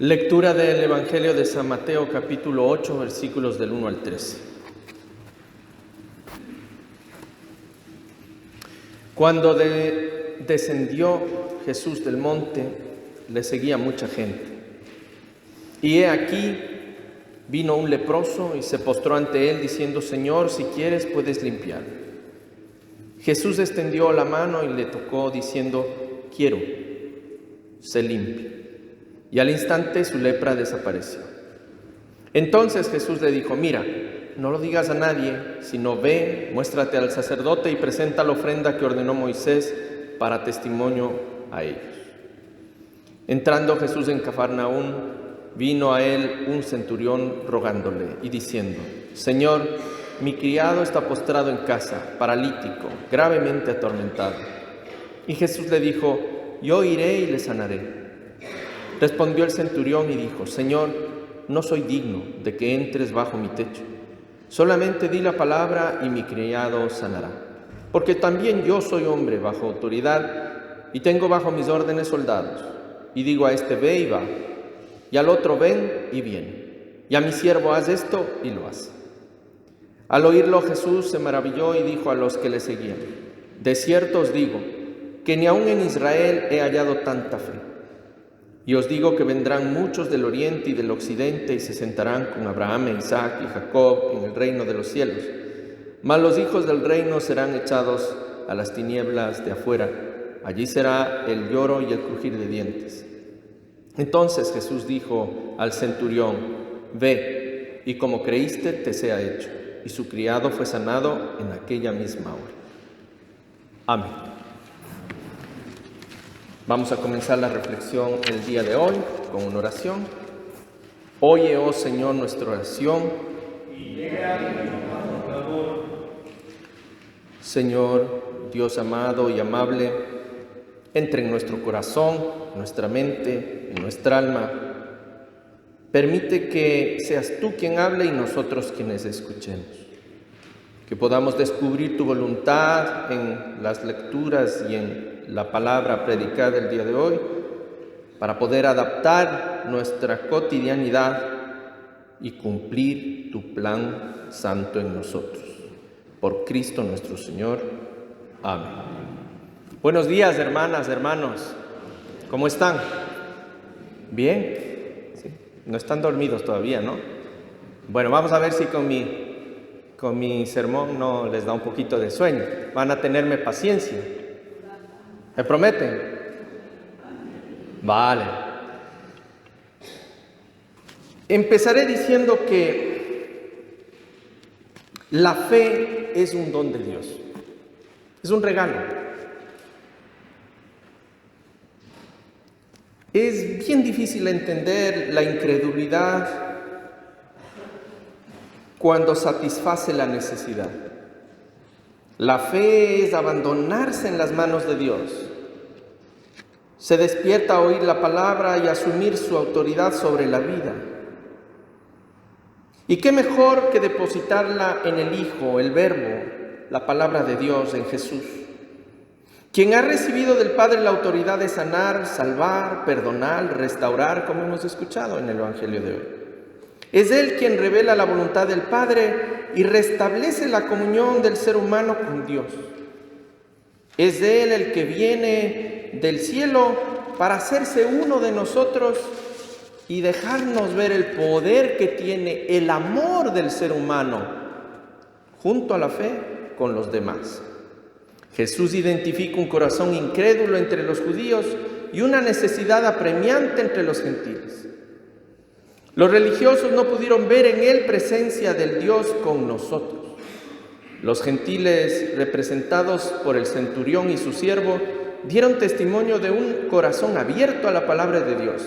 Lectura del Evangelio de San Mateo, capítulo 8, versículos del 1 al 13. Cuando descendió Jesús del monte, le seguía mucha gente. Y he aquí, vino un leproso y se postró ante él, diciendo: Señor, si quieres, puedes limpiar. Jesús extendió la mano y le tocó, diciendo: quiero, sé limpio. Y al instante su lepra desapareció. Entonces Jesús le dijo: mira, no lo digas a nadie, sino ve, muéstrate al sacerdote y presenta la ofrenda que ordenó Moisés para testimonio a ellos. Entrando Jesús en Cafarnaúm, vino a él un centurión rogándole y diciendo: Señor, mi criado está postrado en casa, paralítico, gravemente atormentado. Y Jesús le dijo: yo iré y le sanaré. Respondió el centurión y dijo: Señor, no soy digno de que entres bajo mi techo. Solamente di la palabra y mi criado sanará. Porque también yo soy hombre bajo autoridad y tengo bajo mis órdenes soldados. Y digo a este: ve y va, y al otro: ven y viene, y a mi siervo: haz esto, y lo hace. Al oírlo Jesús se maravilló y dijo a los que le seguían: de cierto os digo que ni aun en Israel he hallado tanta fe. Y os digo que vendrán muchos del oriente y del occidente y se sentarán con Abraham, Isaac y Jacob en el reino de los cielos. Mas los hijos del reino serán echados a las tinieblas de afuera. Allí será el lloro y el crujir de dientes. Entonces Jesús dijo al centurión: ve, y como creíste te sea hecho. Y su criado fue sanado en aquella misma hora. Amén. Vamos a comenzar la reflexión el día de hoy con una oración. Oye, oh Señor, nuestra oración. Y llega a nuestro clamor. Señor, Dios amado y amable, entra en nuestro corazón, en nuestra mente, en nuestra alma. Permite que seas tú quien hable y nosotros quienes escuchemos. Que podamos descubrir tu voluntad en las lecturas y en la palabra predicada el día de hoy, para poder adaptar nuestra cotidianidad y cumplir tu plan santo en nosotros. Por Cristo nuestro Señor. Amén. Buenos días, hermanas, hermanos. ¿Cómo están? ¿Bien? ¿Sí? No están dormidos todavía, ¿no? Bueno, vamos a ver si con mi sermón no les da un poquito de sueño. Van a tenerme paciencia. ¿Me prometen? Vale. Empezaré diciendo que la fe es un don de Dios. Es un regalo. Es bien difícil entender la incredulidad cuando satisface la necesidad. La fe es abandonarse en las manos de Dios. Se despierta a oír la palabra y asumir su autoridad sobre la vida. ¿Y qué mejor que depositarla en el Hijo, el Verbo, la palabra de Dios, en Jesús? Quien ha recibido del Padre la autoridad de sanar, salvar, perdonar, restaurar, como hemos escuchado en el Evangelio de hoy. Es Él quien revela la voluntad del Padre y restablece la comunión del ser humano con Dios. Es Él el que viene del cielo para hacerse uno de nosotros y dejarnos ver el poder que tiene el amor del ser humano junto a la fe con los demás. Jesús identifica un corazón incrédulo entre los judíos y una necesidad apremiante entre los gentiles. Los religiosos no pudieron ver en Él presencia del Dios con nosotros. Los gentiles, representados por el centurión y su siervo, dieron testimonio de un corazón abierto a la palabra de Dios,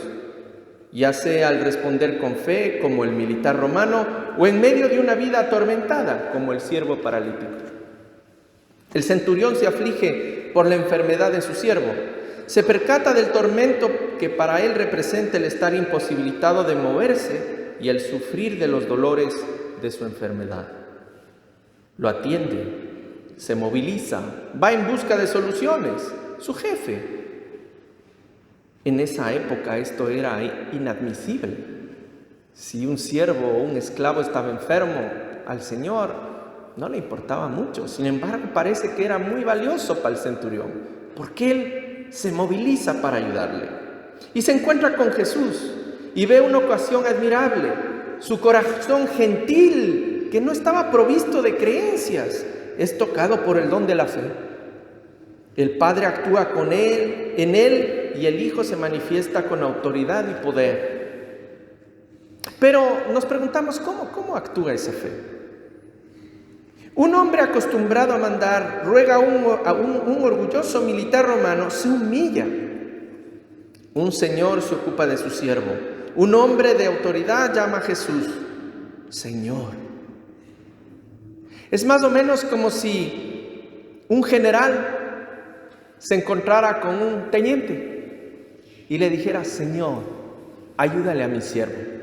ya sea al responder con fe, como el militar romano, o en medio de una vida atormentada, como el siervo paralítico. El centurión se aflige por la enfermedad de su siervo. Se percata del tormento que para él representa el estar imposibilitado de moverse y el sufrir de los dolores de su enfermedad. Lo atiende, se moviliza, va en busca de soluciones, su jefe. En esa época esto era inadmisible. Si un siervo o un esclavo estaba enfermo, al Señor no le importaba mucho. Sin embargo, parece que era muy valioso para el centurión, porque él se moviliza para ayudarle. Y se encuentra con Jesús y ve una ocasión admirable. Su corazón gentil, que no estaba provisto de creencias, es tocado por el don de la fe. El Padre actúa en él, y el Hijo se manifiesta con autoridad y poder. Pero nos preguntamos, ¿cómo actúa esa fe? Un hombre acostumbrado a mandar ruega a un orgulloso militar romano, se humilla. Un señor se ocupa de su siervo. Un hombre de autoridad llama a Jesús Señor. Es más o menos como si un general se encontrara con un teniente y le dijera: Señor, ayúdale a mi siervo.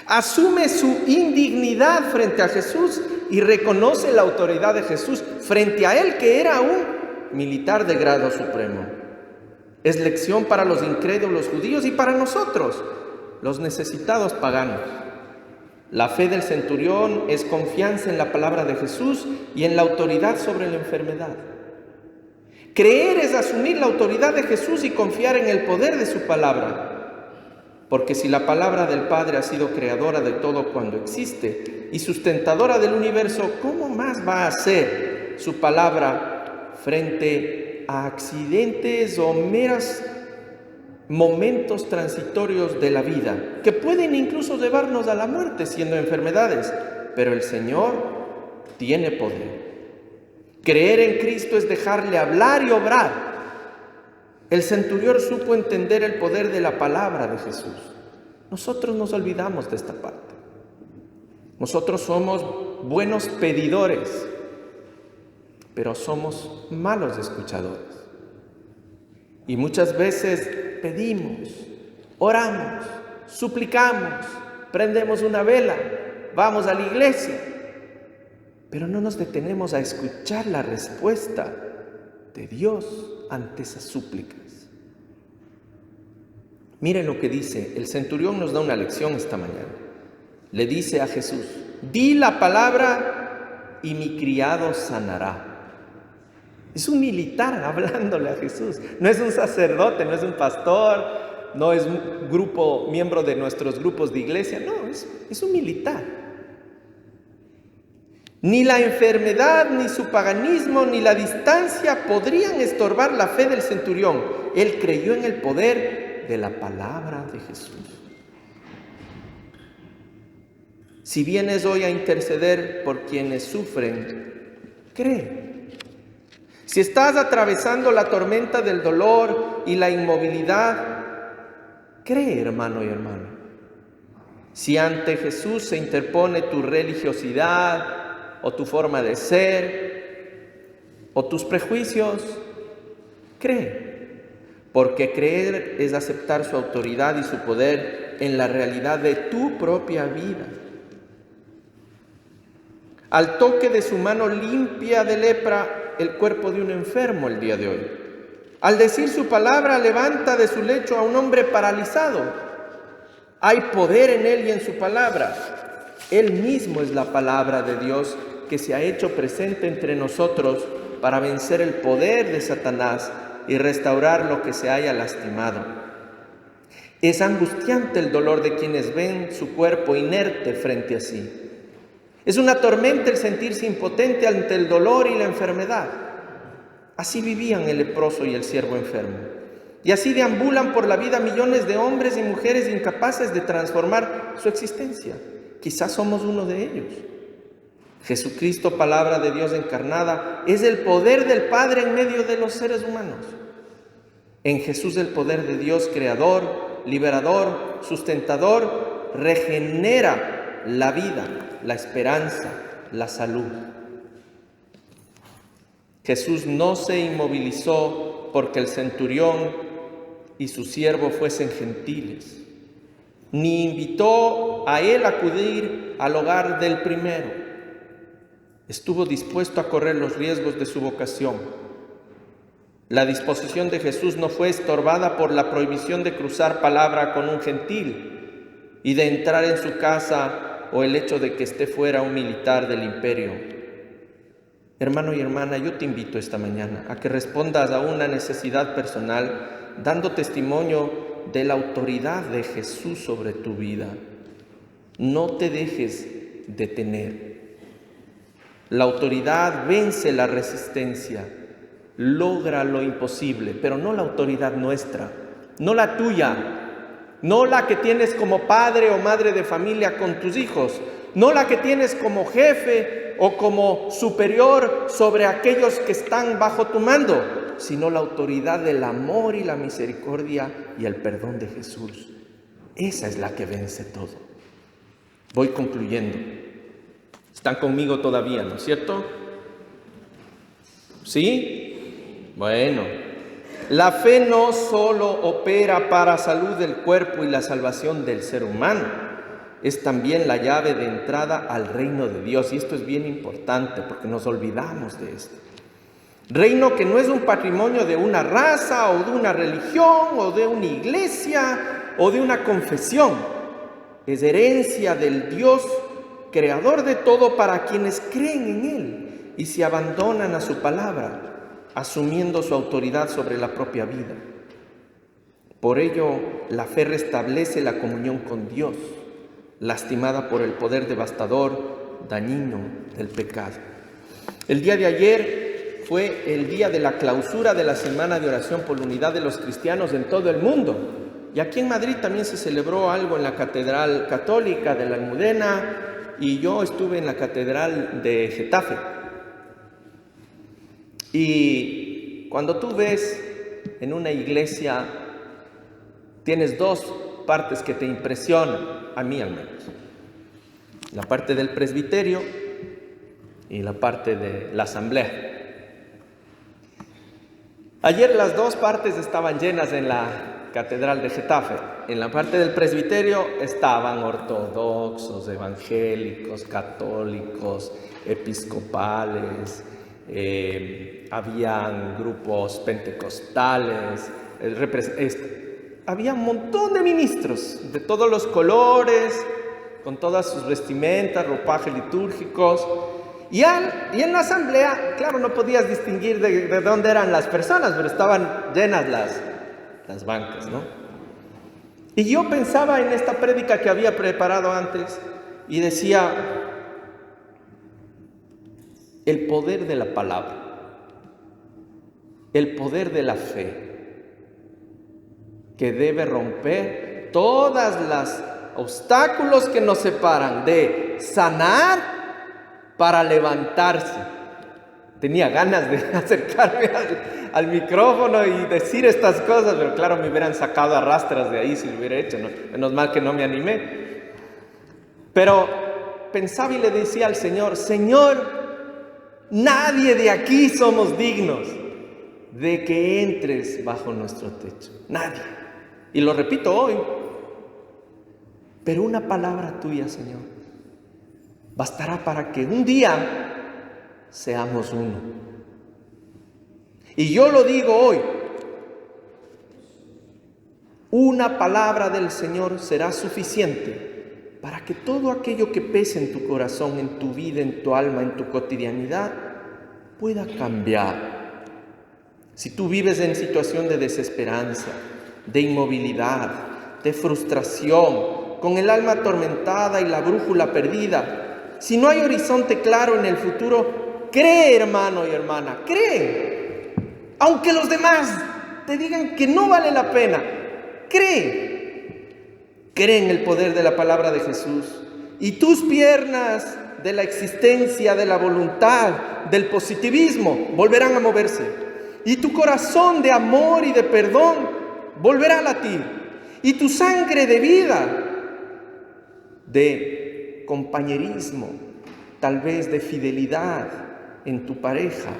Asume su indignidad frente a Jesús y reconoce la autoridad de Jesús frente a él, que era un militar de grado supremo. Es lección para los incrédulos judíos y para nosotros, los necesitados paganos. La fe del centurión es confianza en la palabra de Jesús y en la autoridad sobre la enfermedad. Creer es asumir la autoridad de Jesús y confiar en el poder de su palabra. Porque si la palabra del Padre ha sido creadora de todo cuando existe y sustentadora del universo, ¿cómo más va a ser su palabra frente a accidentes o meros momentos transitorios de la vida, que pueden incluso llevarnos a la muerte siendo enfermedades? Pero el Señor tiene poder. Creer en Cristo es dejarle hablar y obrar. El centurión supo entender el poder de la palabra de Jesús. Nosotros nos olvidamos de esta parte. Nosotros somos buenos pedidores, pero somos malos escuchadores. Y muchas veces pedimos, oramos, suplicamos, prendemos una vela, vamos a la iglesia, pero no nos detenemos a escuchar la respuesta de Dios ante esas súplicas. Miren lo que dice, el centurión nos da una lección esta mañana. Le dice a Jesús: di la palabra y mi criado sanará. Es un militar hablándole a Jesús, no es un sacerdote, no es un pastor, no es un miembro de nuestros grupos de iglesia, no, es un militar. Ni la enfermedad, ni su paganismo, ni la distancia podrían estorbar la fe del centurión. Él creyó en el poder de la palabra de Jesús. Si vienes hoy a interceder por quienes sufren, cree. Si estás atravesando la tormenta del dolor y la inmovilidad, cree, hermano y hermana. Si ante Jesús se interpone tu religiosidad, o tu forma de ser, o tus prejuicios, cree. Porque creer es aceptar su autoridad y su poder en la realidad de tu propia vida. Al toque de su mano limpia de lepra el cuerpo de un enfermo el día de hoy. Al decir su palabra, levanta de su lecho a un hombre paralizado. Hay poder en él y en su palabra. Él mismo es la palabra de Dios que se ha hecho presente entre nosotros para vencer el poder de Satanás y restaurar lo que se haya lastimado. Es angustiante el dolor de quienes ven su cuerpo inerte frente a sí. Es una tormenta el sentirse impotente ante el dolor y la enfermedad. Así vivían el leproso y el siervo enfermo. Y así deambulan por la vida millones de hombres y mujeres incapaces de transformar su existencia. Quizás somos uno de ellos. Jesucristo, palabra de Dios encarnada, es el poder del Padre en medio de los seres humanos. En Jesús el poder de Dios creador, liberador, sustentador, regenera la vida, la esperanza, la salud. Jesús no se inmovilizó porque el centurión y su siervo fuesen gentiles, ni invitó a él a acudir al hogar del primero. Estuvo dispuesto a correr los riesgos de su vocación. La disposición de Jesús no fue estorbada por la prohibición de cruzar palabra con un gentil y de entrar en su casa o el hecho de que esté fuera un militar del imperio. Hermano y hermana, yo te invito esta mañana a que respondas a una necesidad personal dando testimonio de la autoridad de Jesús sobre tu vida. No te dejes detener. La autoridad vence la resistencia, logra lo imposible, pero no la autoridad nuestra, no la tuya, no la que tienes como padre o madre de familia con tus hijos, no la que tienes como jefe o como superior sobre aquellos que están bajo tu mando, sino la autoridad del amor y la misericordia y el perdón de Jesús. Esa es la que vence todo. Voy concluyendo. ¿Están conmigo todavía, no es cierto? ¿Sí? Bueno, la fe no solo opera para salud del cuerpo y la salvación del ser humano, es también la llave de entrada al reino de Dios. Y esto es bien importante porque nos olvidamos de esto. Reino que no es un patrimonio de una raza o de una religión o de una iglesia o de una confesión. Es herencia del Dios creador de todo para quienes creen en Él y se abandonan a su palabra, asumiendo su autoridad sobre la propia vida. Por ello, la fe restablece la comunión con Dios, lastimada por el poder devastador, dañino del pecado. El día de ayer fue el día de la clausura de la Semana de Oración por la Unidad de los Cristianos en todo el mundo. Y aquí en Madrid también se celebró algo en la Catedral Católica de la Almudena, y yo estuve en la Catedral de Getafe. Y cuando tú ves en una iglesia, tienes dos partes que te impresionan, a mí al menos. La parte del presbiterio y la parte de la asamblea. Ayer las dos partes estaban llenas en la Catedral de Getafe. En la parte del presbiterio estaban ortodoxos, evangélicos, católicos, episcopales, habían grupos pentecostales, había un montón de ministros de todos los colores, con todas sus vestimentas, ropajes litúrgicos. Y en la asamblea, claro, no podías distinguir de dónde eran las personas, pero estaban llenas las bancas, ¿no? Y yo pensaba en esta prédica que había preparado antes y decía, el poder de la palabra, el poder de la fe, que debe romper todas las obstáculos que nos separan de sanar para levantarse. Tenía ganas de acercarme al micrófono y decir estas cosas, pero claro, me hubieran sacado a rastras de ahí si lo hubiera hecho, ¿no? Menos mal que no me animé. Pero pensaba y le decía al Señor, Señor, nadie de aquí somos dignos de que entres bajo nuestro techo. Nadie. Y lo repito hoy. Pero una palabra tuya, Señor, bastará para que un día seamos uno. Y yo lo digo hoy, una palabra del Señor será suficiente para que todo aquello que pese en tu corazón, en tu vida, en tu alma, en tu cotidianidad, pueda cambiar. Si tú vives en situación de desesperanza, de inmovilidad, de frustración, con el alma atormentada y la brújula perdida, si no hay horizonte claro en el futuro, cree, hermano y hermana, cree. Aunque los demás te digan que no vale la pena, cree. Cree en el poder de la palabra de Jesús. Y tus piernas de la existencia, de la voluntad, del positivismo, volverán a moverse. Y tu corazón de amor y de perdón volverá a latir. Y tu sangre de vida, de compañerismo, tal vez de fidelidad en tu pareja,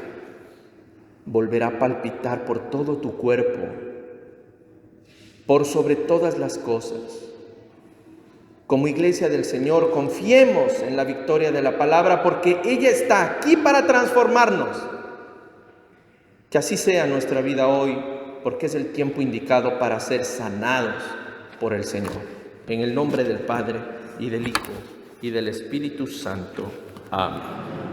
volverá a palpitar por todo tu cuerpo, por sobre todas las cosas. Como iglesia del Señor, confiemos en la victoria de la palabra, porque ella está aquí para transformarnos. Que así sea nuestra vida hoy, porque es el tiempo indicado para ser sanados por el Señor. En el nombre del Padre, y del Hijo, y del Espíritu Santo. Amén.